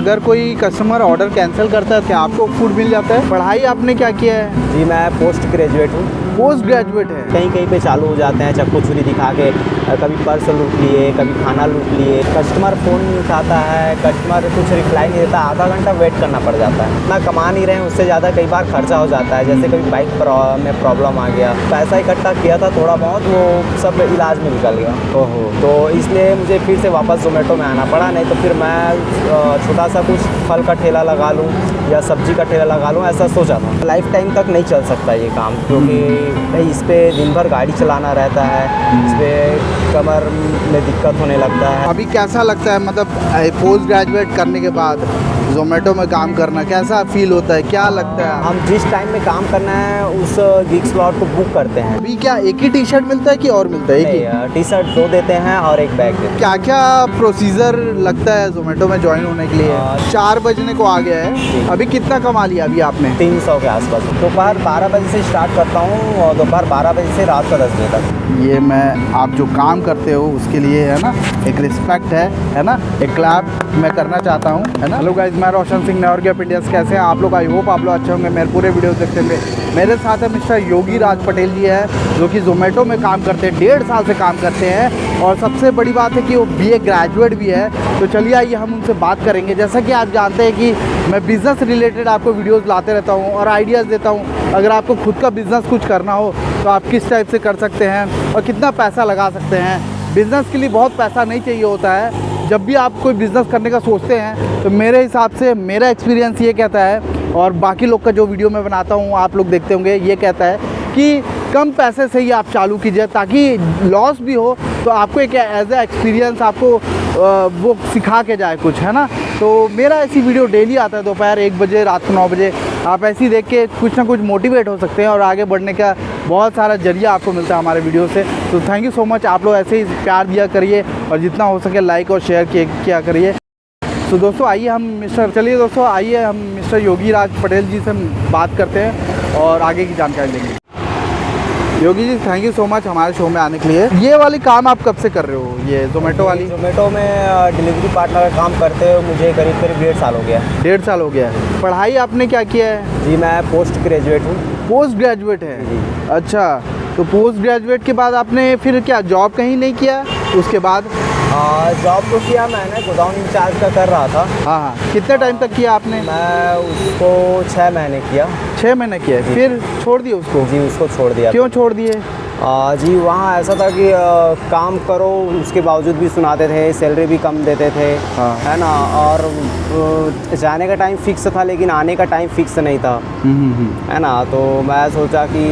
अगर कोई customer order cancel करता है क्या आपको फूड मिल जाता है? पढ़ाई आपने क्या किया है? जी मैं पोस्ट ग्रेजुएट हूँ। पोस्ट ग्रेजुएट है। कहीं कहीं पे चालू हो जाते हैं चक्कू छुरी दिखा के, कभी पर्स लूट लिए, कभी खाना लूट लिए। कस्टमर फ़ोन नहीं उठाता है, कस्टमर कुछ रिप्लाई नहीं देता, आधा घंटा वेट करना पड़ जाता है। इतना कमा नहीं रहे हैं, उससे ज़्यादा कई बार खर्चा हो जाता है। जैसे कभी बाइक में प्रॉब्लम आ गया, पैसा इकट्ठा किया था थोड़ा बहुत, वो सब इलाज में निकल गया। ओहो। तो इसलिए मुझे फिर से वापस ज़ोमेटो में आना पड़ा, नहीं तो फिर मैं छोटा सा कुछ फल का ठेला लगा लूँ या सब्जी का ठेला लगा लूँ, ऐसा सोचा था। लाइफ टाइम तक नहीं चल सकता ये काम, क्योंकि भाई इस पर दिन भर गाड़ी चलाना रहता है, इस पर कमर में दिक्कत होने लगता है। अभी कैसा लगता है, मतलब पोस्ट ग्रेजुएट करने के बाद ज़ोमेटो में काम करना कैसा फील होता है, क्या लगता है? हम जिस टाइम में काम करना है उस गिग स्लॉट को बुक करते हैं। अभी क्या एक ही टी शर्ट मिलता है कि और मिलता है? एक ही टी शर्ट 2 देते हैं और एक बैग देते हैं। क्या क्या प्रोसीजर लगता है ज़ोमेटो में ज्वाइन होने के लिए? 4 बजने को आ गया है, अभी कितना कमा लिया अभी आपने? 300 के आसपास। दोपहर 12 बजे से स्टार्ट करता हूँ और दोपहर 12 बजे से रात का 10 बजे तक। ये मैं आप जो काम करते हो उसके लिए है ना एक रिस्पेक्ट है ना, एक क्लैप मैं करना चाहता हूँ, है ना। हेलो गाइस, मैं रोशन सिंह नॉर्गे ऑफ इंडिया। कैसे हैं आप लोग? आई होप आप लोग अच्छे होंगे। मेरे पूरे वीडियो देखते होंगे। मेरे साथ है मिस्टर योगी राज पटेल जी है, जो कि ज़ोमेटो में काम करते हैं, 1.5 साल से काम करते हैं। और सबसे बड़ी बात है कि वो BA ग्रेजुएट भी है। तो चलिए आइए हम उनसे बात करेंगे। जैसा कि आप जानते हैं कि मैं बिज़नेस रिलेटेड आपको वीडियोज़ लाते रहता हूँ और आइडियाज़ देता हूँ। अगर आपको खुद का बिज़नेस कुछ करना हो तो आप किस टाइप से कर सकते हैं और कितना पैसा लगा सकते हैं। बिज़नेस के लिए बहुत पैसा नहीं चाहिए होता है। जब भी आप कोई बिज़नेस करने का सोचते हैं तो मेरे हिसाब से मेरा एक्सपीरियंस ये कहता है, और बाकी लोग का जो वीडियो मैं बनाता हूँ आप लोग देखते होंगे, ये कहता है कि कम पैसे से ही आप चालू कीजिए, ताकि लॉस भी हो तो आपको एक एज ए एक्सपीरियंस आपको वो सिखा के जाए कुछ, है ना। तो मेरा ऐसी वीडियो डेली आता है, दोपहर 1 बजे, रात को 9 बजे। आप ऐसे ही देख के कुछ ना कुछ मोटिवेट हो सकते हैं और आगे बढ़ने का बहुत सारा जरिया आपको मिलता है हमारे वीडियो से। तो थैंक यू सो मच। आप लोग ऐसे ही प्यार दिया करिए और जितना हो सके लाइक और शेयर किया करिए। तो दोस्तों आइए हम मिस्टर योगी राज पटेल जी से बात करते हैं और आगे की जानकारी लेंगे। Yogi ji, thank you so much हमारे शो में आने के लिए। ये वाली काम आप कब से कर रहे हो, ये ज़ोमेटो वाली? ज़ोमेटो में डिलीवरी पार्टनर का काम करते हुए मुझे करीब 1.5 साल हो गया। 1.5 साल हो गया है। पढ़ाई आपने क्या किया है? जी मैं पोस्ट ग्रेजुएट हूँ। पोस्ट ग्रेजुएट है जी। अच्छा, तो पोस्ट ग्रेजुएट के बाद आपने फिर क्या जॉब कहीं नहीं किया उसके बाद? जॉब तो किया मैंने, गोडाउन इंचार्ज का कर रहा था। हाँ, कितने टाइम तक किया आपने? मैं उसको 6 महीने किया। 6 महीने किया, फिर छोड़ दिए उसको? जी उसको छोड़ दिया। क्यों छोड़ दिए? जी वहाँ ऐसा था कि काम करो उसके बावजूद भी सुनाते थे, सैलरी भी कम देते थे। हाँ। है ना, और जाने का टाइम फिक्स था लेकिन आने का टाइम फिक्स नहीं था। है ना, तो मैं सोचा कि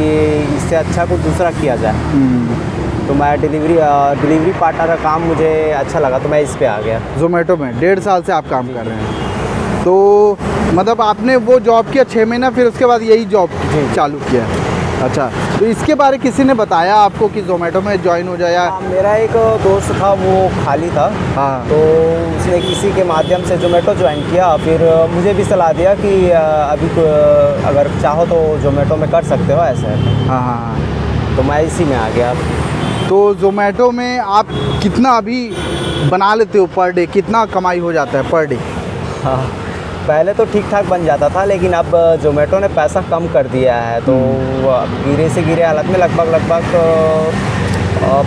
इससे अच्छा कुछ दूसरा किया जाए। तो मैं डिलीवरी पार्टनर का काम मुझे अच्छा लगा तो मैं इस पे आ गया। ज़ोमेटो में 1.5 साल से आप काम कर रहे हैं, तो मतलब आपने वो जॉब किया 6 महीना, फिर उसके बाद यही जॉब चालू किया? अच्छा, तो इसके बारे किसी ने बताया आपको कि ज़ोमेटो में ज्वाइन हो जाए? मेरा एक दोस्त था, वो खाली था। हाँ। तो उसने किसी के माध्यम से ज़ोमेटो ज्वाइन किया, फिर मुझे भी सलाह दिया कि अभी तो अगर चाहो तो ज़ोमेटो में कर सकते हो ऐसे। हाँ, तो मैं इसी में आ गया। तो ज़ोमेटो में आप कितना अभी बना लेते हो पर डे, कितना कमाई हो जाता है पर डे? हाँ, पहले तो ठीक ठाक बन जाता था लेकिन अब ज़ोमेटो ने पैसा कम कर दिया है, तो गिरे से गिरे हालत में लगभग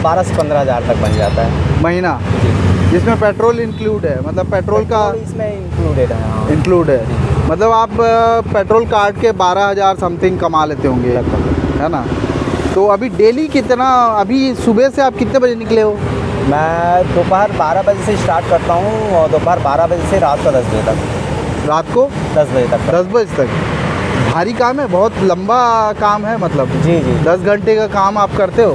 12 से 15 हज़ार तक बन जाता है महीना, जिसमें पेट्रोल इंक्लूड है? मतलब पेट्रोल का इसमें इंक्लूडेड है? हाँ। इंक्लूड है। मतलब आप पेट्रोल काट के 12,000 समथिंग कमा लेते होंगे, है ना। तो अभी डेली कितना, अभी सुबह से आप कितने बजे निकले हो? मैं दोपहर 12 बजे से स्टार्ट करता हूँ और दोपहर 12 बजे से रात का 10 बजे तक। रात को 10 बजे तक? 10 बजे तक। भारी काम है, बहुत लंबा काम है मतलब। जी। 10 घंटे का काम आप करते हो।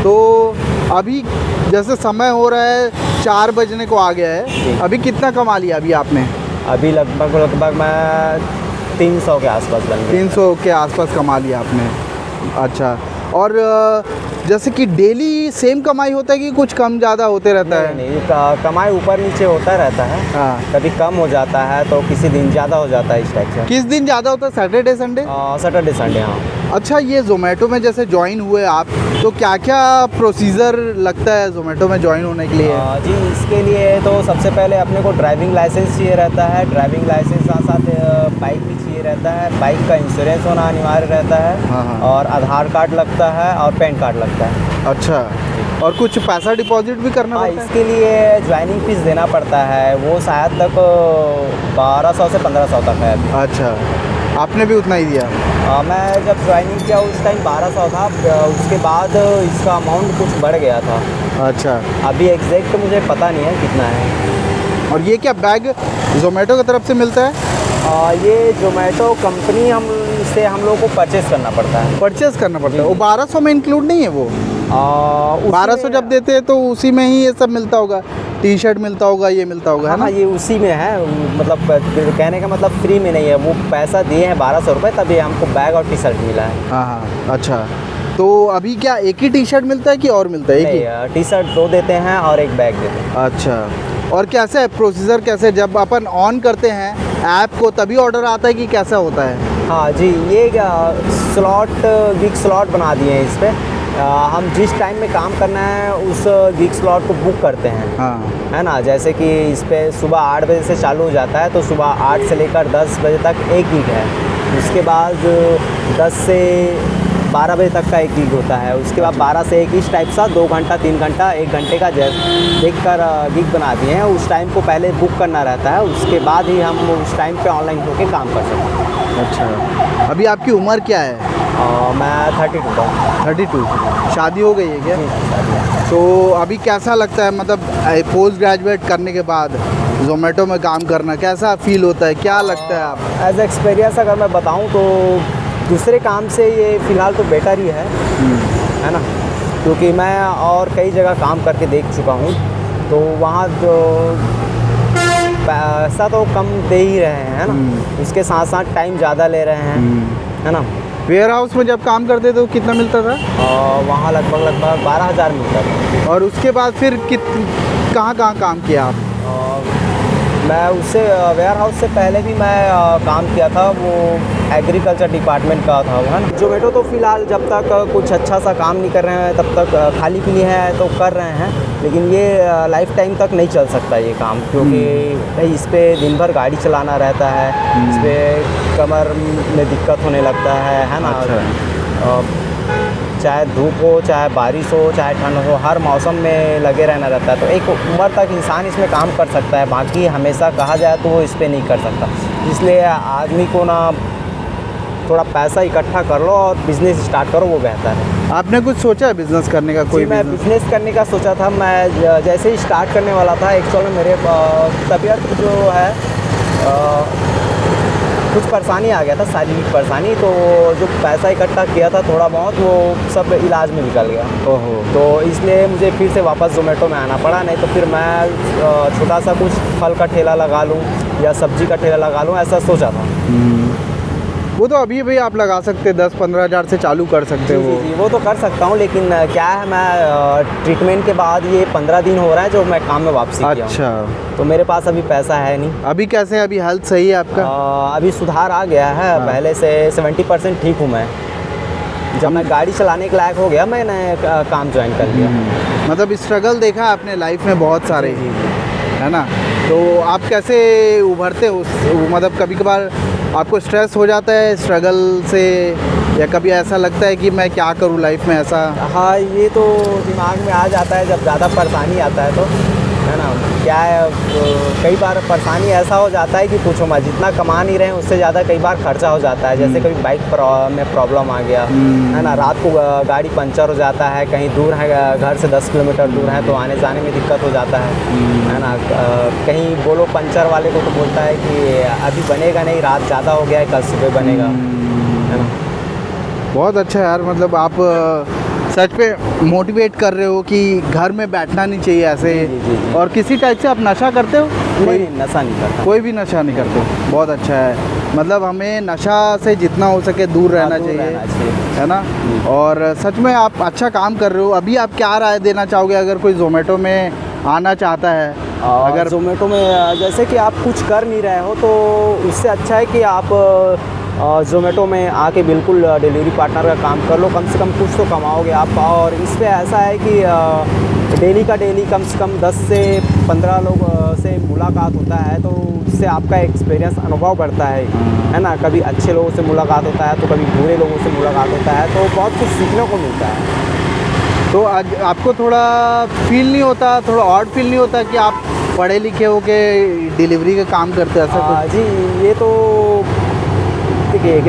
तो अभी जैसे समय हो रहा है 4 बजने को आ गया है, अभी कितना कमा लिया अभी आपने? अभी लगभग मैं 300 के आसपास बन गया। 300 के आसपास कमा लिया आपने। अच्छा, और जैसे कि डेली सेम कमाई होता है कि कुछ कम ज़्यादा होते रहता है? नहीं, कमाई ऊपर नीचे होता रहता है। हाँ। कभी कम हो जाता है तो किसी दिन ज़्यादा हो जाता है, इस टाइप से। किस दिन ज़्यादा होता है? Saturday Sunday? Saturday Sunday. हाँ। अच्छा, ये ज़ोमैटो में जैसे ज्वाइन हुए आप, तो क्या क्या प्रोसीजर लगता है ज़ोमैटो में ज्वाइन होने के लिए? जी, इसके लिए तो सबसे पहले अपने को ड्राइविंग लाइसेंस चाहिए रहता है। ड्राइविंग लाइसेंस साथ साथ बाइक भी चाहिए रहता है। बाइक का इंश्योरेंस होना अनिवार्य रहता है। हाँ, हाँ। और आधार कार्ड लगता है और पैन कार्ड लगता है। अच्छा, और कुछ पैसा डिपॉजिट भी करना हाँ, पड़ता है? इसके लिए ज्वाइनिंग फ़ीस देना पड़ता है। वो शायद तक 1200 से 1500 तक है अभी। अच्छा, आपने भी उतना ही दिया? मैं जब ज्वाइनिंग किया उस टाइम 1200 था। उसके बाद इसका अमाउंट कुछ बढ़ गया था। अच्छा, अभी एग्जैक्ट मुझे पता नहीं है कितना है। और ये क्या बैग ज़ोमैटो की तरफ से मिलता है? ये ज़ोमैटो कंपनी हम लोग को परचेज़ करना पड़ता है। परचेज़ करना पड़ता है। वो 1200 में इंक्लूड नहीं है वो? 1200 जब देते हैं तो उसी में ही ये सब मिलता होगा, टी शर्ट मिलता होगा, ये मिलता होगा, है ना? हाँ, ये उसी में है। मतलब कहने का मतलब फ्री में नहीं है। वो पैसा दिए हैं 1200 रुपये, तभी हमको बैग और टी शर्ट मिला है। हाँ हाँ, अच्छा। तो अभी क्या एक ही टी शर्ट मिलता है कि और मिलता है? एक ही? नहीं, टी शर्ट 2 देते हैं और एक बैग देते हैं। अच्छा, और कैसे है प्रोसीजर? कैसे जब अपन ऑन करते हैं ऐप को तभी ऑर्डर आता है कि कैसा होता है? हाँ जी, ये गिग स्लॉट बना दिए हैं इस पर। हम जिस टाइम में काम करना है उस गिग स्लॉट को बुक करते हैं। हाँ, है ना? जैसे कि इस पे सुबह 8 बजे से चालू हो जाता है, तो सुबह 8 से लेकर 10 बजे तक एक गिग है। उसके बाद 10 से 12 बजे तक का एक गिग होता है। उसके बाद 12 से 1 इस टाइप सा 2 घंटा 3 घंटा 1 घंटे का देख कर गिग बना दिए हैं। उस टाइम को पहले बुक करना रहता है, उसके बाद ही हम उस टाइम पे ऑनलाइन होके काम कर सकते हैं। अच्छा। अभी आपकी उम्र क्या है? मैं 32 हूँ। 32। शादी हो गई है क्या? तो अभी कैसा लगता है, मतलब पोस्ट ग्रेजुएट करने के बाद ज़ोमैटो में काम करना कैसा फील होता है, क्या लगता है आप? एज एक्सपीरियंस अगर मैं बताऊं तो दूसरे काम से ये फ़िलहाल तो बेटर ही है ना? क्योंकि मैं और कई जगह काम करके देख चुका हूँ, तो वहाँ जो पैसा तो कम दे ही रहे हैं, है ना? उसके साथ साथ टाइम ज़्यादा ले रहे हैं, है ना? वेयर हाउस में जब काम करते तो कितना मिलता था? वहाँ लगभग 12,000 मिलता था। और उसके बाद फिर कहाँ कहाँ काम किया आप? मैं उससे वेयर हाउस से पहले भी मैं काम किया था। वो एग्रीकल्चर डिपार्टमेंट का था, है ना? ज़ोमैटो तो फ़िलहाल जब तक कुछ अच्छा सा काम नहीं कर रहे हैं तब तक खाली पीली है तो कर रहे हैं, लेकिन ये लाइफ टाइम तक नहीं चल सकता ये काम, क्योंकि भाई इस पर दिन भर गाड़ी चलाना रहता है। इस पर कमर में दिक्कत होने लगता है ना? अच्छा। चाहे धूप हो, चाहे बारिश हो, चाहे ठंड हो, हर मौसम में लगे रहना रहता है। तो एक उम्र तक इंसान इसमें काम कर सकता है, बाकी हमेशा कहा जाए तो वो इस पर नहीं कर सकता। इसलिए आदमी को ना थोड़ा पैसा इकट्ठा कर लो और बिज़नेस स्टार्ट करो, वो बेहतर है। आपने कुछ सोचा है बिज़नेस करने का? कोई मैं बिज़नेस करने का सोचा था। मैं जैसे ही स्टार्ट करने वाला था, एक्चुअल में मेरे तबीयत जो है कुछ परेशानी आ गया था, शारीरिक परेशानी। तो जो पैसा इकट्ठा किया था थोड़ा बहुत, वो सब इलाज में निकल गया। ओहो। तो इसलिए मुझे फिर से वापस ज़ोमैटो में आना पड़ा, नहीं तो फिर मैं छोटा सा कुछ फल का ठेला लगा लूँ या सब्ज़ी का ठेला लगा लूँ, ऐसा सोचा था। वो तो अभी भी आप लगा सकते, 10-15 हज़ार से चालू कर सकते हो। जी, वो तो कर सकता हूँ, लेकिन क्या है, मैं ट्रीटमेंट के बाद ये 15 दिन हो रहा है जो मैं काम में वापसी किया हूँ। अच्छा। तो मेरे पास अभी पैसा है नहीं। अभी कैसे है? अभी हेल्थ सही है आपका? अभी सुधार आ गया है। हाँ। पहले से 70% ठीक हूँ मैं। जब मैं गाड़ी चलाने के लायक हो गया, मैंने काम ज्वाइन कर लिया। मतलब स्ट्रगल देखा आपने लाइफ में बहुत सारे, है ना? तो आप कैसे उभरते हो मतलब कभी कभार आपको स्ट्रेस हो जाता है स्ट्रगल से, या कभी ऐसा लगता है कि मैं क्या करूँ लाइफ में, ऐसा? हाँ, ये तो दिमाग में आ जाता है जब ज़्यादा परेशानी आता है तो, है ना? क्या है, कई बार परेशानी ऐसा हो जाता है कि पूछो मत, जितना कमा नहीं रहे हैं उससे ज़्यादा कई बार खर्चा हो जाता है। जैसे कभी बाइक में प्रॉब्लम आ गया, है ना? रात को गाड़ी पंचर हो जाता है, कहीं दूर है, घर से 10 किलोमीटर दूर है, तो आने जाने में दिक्कत हो जाता है ना? कहीं बोलो पंचर वाले को तो बोलता है कि अभी बनेगा नहीं, रात ज़्यादा हो गया है, कल सुबह बनेगा, है ना? बहुत अच्छा यार, मतलब आप सच पे मोटिवेट कर रहे हो कि घर में बैठना नहीं चाहिए ऐसे। जी। और किसी टाइप से आप नशा करते हो? नहीं, नशा नहीं करता। कोई भी नशा नहीं करते? बहुत अच्छा है, मतलब हमें नशा से जितना हो सके दूर रहना चाहिए, है ना? और सच में आप अच्छा काम कर रहे हो। अभी आप क्या राय देना चाहोगे अगर कोई ज़ोमैटो में आना चाहता है? अगर ज़ोमैटो में जैसे कि आप कुछ कर नहीं रहे हो, तो उससे अच्छा है कि आप ज़ोमेटो में आके बिल्कुल डिलीवरी पार्टनर का काम कर लो, कम से कम कुछ तो कमाओगे आप। और इस पे ऐसा है कि डेली का डेली कम से कम 10 से 15 लोग से मुलाकात होता है, तो उससे आपका एक्सपीरियंस अनुभव बढ़ता है ना। कभी अच्छे लोगों से मुलाकात होता है तो कभी बुरे लोगों से मुलाकात होता है, तो बहुत कुछ सीखने को मिलता है। तो आज आपको थोड़ा फील नहीं होता, थोड़ा ऑड फील नहीं होता कि आप पढ़े लिखे हो के डिलीवरी का काम करते हैं ऐसा कुछ? जी, ये तो देखिए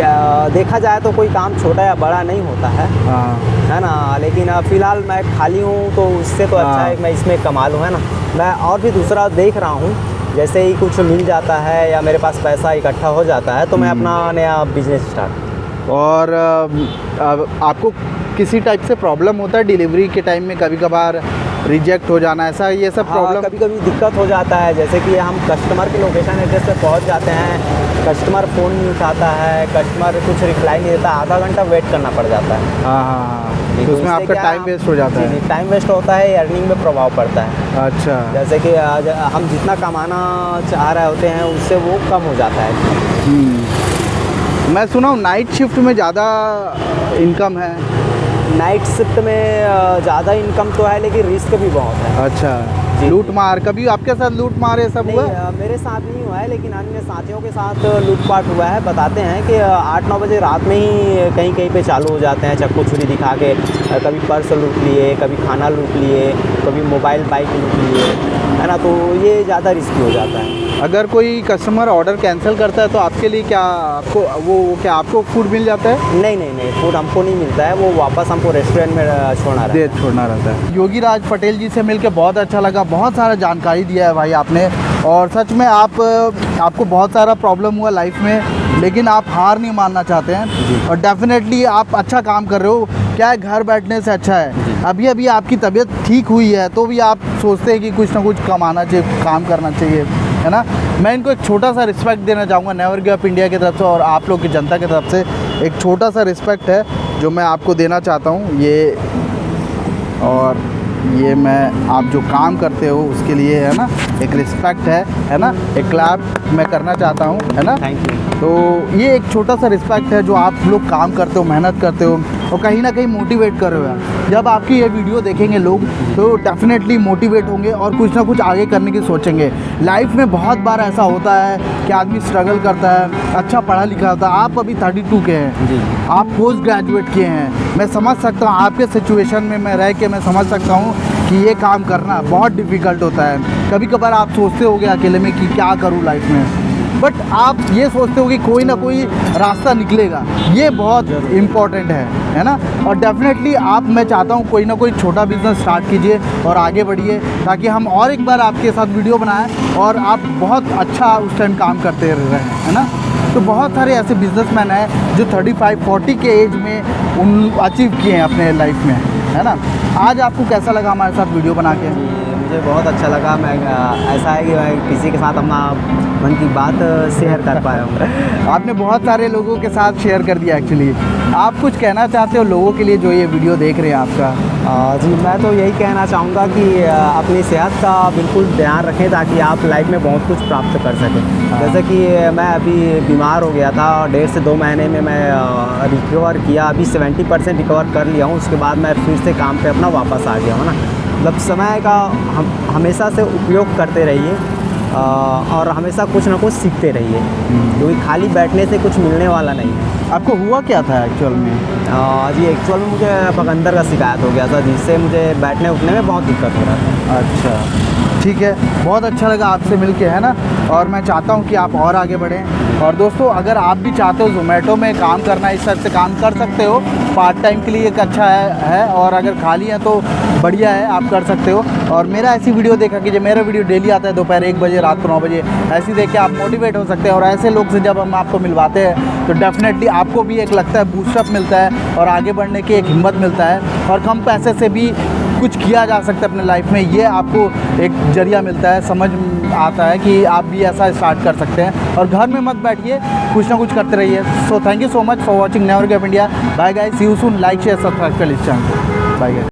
देखा जाए तो कोई काम छोटा या बड़ा नहीं होता है, हाँ है ना। लेकिन फ़िलहाल मैं खाली हूँ तो उससे तो अच्छा है कि मैं इसमें कमा लूँ, है ना। मैं और भी दूसरा देख रहा हूँ, जैसे ही कुछ मिल जाता है या मेरे पास पैसा इकट्ठा हो जाता है तो मैं अपना नया बिजनेस स्टार्ट। और आपको किसी टाइप से प्रॉब्लम होता है डिलीवरी के टाइम में? कभी कभार रिजेक्ट हो जाना, ऐसा ये सब प्रॉब्लम? कभी कभी दिक्कत हो जाता है, जैसे कि हम कस्टमर के लोकेशन एड्रेस पे पहुंच जाते हैं, कस्टमर फ़ोन नहीं उठाता है, कस्टमर कुछ रिप्लाई नहीं देता, आधा घंटा वेट करना पड़ जाता है। हाँ, तो तो उसमें इससे आपका क्या टाइम वेस्ट हो जाता है। टाइम वेस्ट होता है, अर्निंग में प्रभाव पड़ता है। अच्छा। जैसे कि हम जितना कमाना चाह रहे होते हैं उससे वो कम हो जाता है। मैं सुना हूँ नाइट शिफ्ट में ज़्यादा इनकम है। नाइट शिफ्ट में ज़्यादा इनकम तो है, लेकिन रिस्क भी बहुत है। अच्छा, जी। लूट मार, कभी आपके साथ लूट मार ये सब हुआ? नहीं, मेरे साथ नहीं हुआ है, लेकिन अन्य साथियों के साथ लूटपाट हुआ है। बताते हैं कि 8-9 बजे रात में ही कहीं कहीं पे चालू हो जाते हैं चक्कू छुरी दिखा के। कभी पर्स लूट लिए, कभी खाना लूट लिए, कभी मोबाइल बाइक लूट लिए, है ना। तो ये ज़्यादा रिस्की हो जाता है। अगर कोई कस्टमर ऑर्डर कैंसिल करता है तो आपके लिए क्या, आपको वो क्या आपको फूड मिल जाता है? नहीं, फूड हमको नहीं मिलता है, वो वापस हमको रेस्टोरेंट में छोड़ना रहता है। योगी राज पटेल जी से मिलकर बहुत अच्छा लगा, बहुत सारा जानकारी दिया है भाई आपने। और सच में आपको बहुत सारा प्रॉब्लम हुआ लाइफ में, लेकिन आप हार नहीं मानना चाहते हैं और डेफिनेटली आप अच्छा काम कर रहे हो। क्या है, घर बैठने से अच्छा है। अभी आपकी तबीयत ठीक हुई है तो भी आप सोचते हैं कि कुछ ना कुछ कमाना चाहिए, काम करना चाहिए, है ना। मैं इनको एक छोटा सा रिस्पेक्ट देना चाहूँगा नेवर गिव अप इंडिया की तरफ से और आप लोग की जनता की तरफ से। एक छोटा सा रिस्पेक्ट है जो मैं आपको देना चाहता हूँ। ये मैं आप जो काम करते हो उसके लिए, है ना, एक रिस्पेक्ट है ना, एक क्लैप मैं करना चाहता हूँ, है ना। Thank you. तो ये एक छोटा सा रिस्पेक्ट है जो आप लोग काम करते हो, मेहनत करते हो और कहीं ना कहीं मोटिवेट कर रहे हो यार। जब आपकी ये वीडियो देखेंगे लोग तो डेफिनेटली मोटिवेट होंगे और कुछ ना कुछ आगे करने की सोचेंगे। लाइफ में बहुत बार ऐसा होता है कि आदमी स्ट्रगल करता है, अच्छा पढ़ा लिखा होता है। आप अभी 32 के हैं जी, आप पोस्ट ग्रेजुएट किए हैं। मैं समझ सकता हूँ आपके सिचुएशन में मैं रह के मैं समझ सकता हूँ कि ये काम करना बहुत डिफ़िकल्ट होता है। कभी कभार आप सोचते होगे अकेले में कि क्या करूँ लाइफ में, बट आप ये सोचते हो कि कोई ना कोई रास्ता निकलेगा। ये बहुत इम्पॉर्टेंट है ना। और डेफिनेटली मैं चाहता हूँ कोई ना कोई छोटा बिजनेस स्टार्ट कीजिए और आगे बढ़िए, ताकि हम और एक बार आपके साथ वीडियो बनाएं और आप बहुत अच्छा उस टाइम काम करते रहें, है ना। तो बहुत सारे ऐसे बिजनेसमैन हैं जो 35-40 के एज में अचीव किए हैं अपने लाइफ में, है ना। आज आपको कैसा लगा हमारे साथ वीडियो बना के? मुझे बहुत अच्छा लगा। मैं ऐसा है कि मैं किसी के साथ अपना मन की बात शेयर कर पाया हूँ। आपने बहुत सारे लोगों के साथ शेयर कर दिया एक्चुअली। आप कुछ कहना चाहते हो लोगों के लिए जो ये वीडियो देख रहे हैं आपका? जी, मैं तो यही कहना चाहूँगा कि अपनी सेहत का बिल्कुल ध्यान रखें ताकि आप लाइफ में बहुत कुछ प्राप्त कर सकें। जैसे कि मैं अभी बीमार हो गया था और 1.5 से 2 महीने में मैं रिकवर किया। अभी 70% रिकवर कर लिया हूँ। उसके बाद मैं फिर से काम पे अपना वापस आ गया हूँ ना। मतलब समय का हम हमेशा से उपयोग करते रहिए और हमेशा कुछ ना कुछ सीखते रहिए, क्योंकि खाली बैठने से कुछ मिलने वाला नहीं है। आपको हुआ क्या था एक्चुअल में? जी, एक्चुअल में मुझे बगंदर का शिकायत हो गया था, जिससे मुझे बैठने उठने में बहुत दिक्कत हो रहा था। अच्छा, ठीक है, बहुत अच्छा लगा आपसे मिलके, है ना। और मैं चाहता हूँ कि आप और आगे बढ़ें। और दोस्तों, अगर आप भी चाहते हो ज़ोमैटो में काम करना, इस तरह से काम कर सकते हो। पार्ट टाइम के लिए एक अच्छा है और अगर खाली है तो बढ़िया है, आप कर सकते हो। और मेरा ऐसी वीडियो देखा कि जब मेरा वीडियो डेली आता है दोपहर 1 बजे, रात को 9 बजे, ऐसी देख के आप मोटिवेट हो सकते हैं। और ऐसे लोग से जब हम आपको मिलवाते हैं तो डेफिनेटली आपको भी एक लगता है बूस्टअप मिलता है और आगे बढ़ने की एक हिम्मत मिलता है और कम पैसे से भी कुछ किया जा सकता है अपने लाइफ में। ये आपको एक जरिया मिलता है, समझ आता है कि आप भी ऐसा स्टार्ट कर सकते हैं। और घर में मत बैठिए, कुछ ना कुछ करते रहिए। So thank you so much for watching never give up India. Bye guys, see you soon. Like share subscribe कर लीजिए चैनल। Bye guys.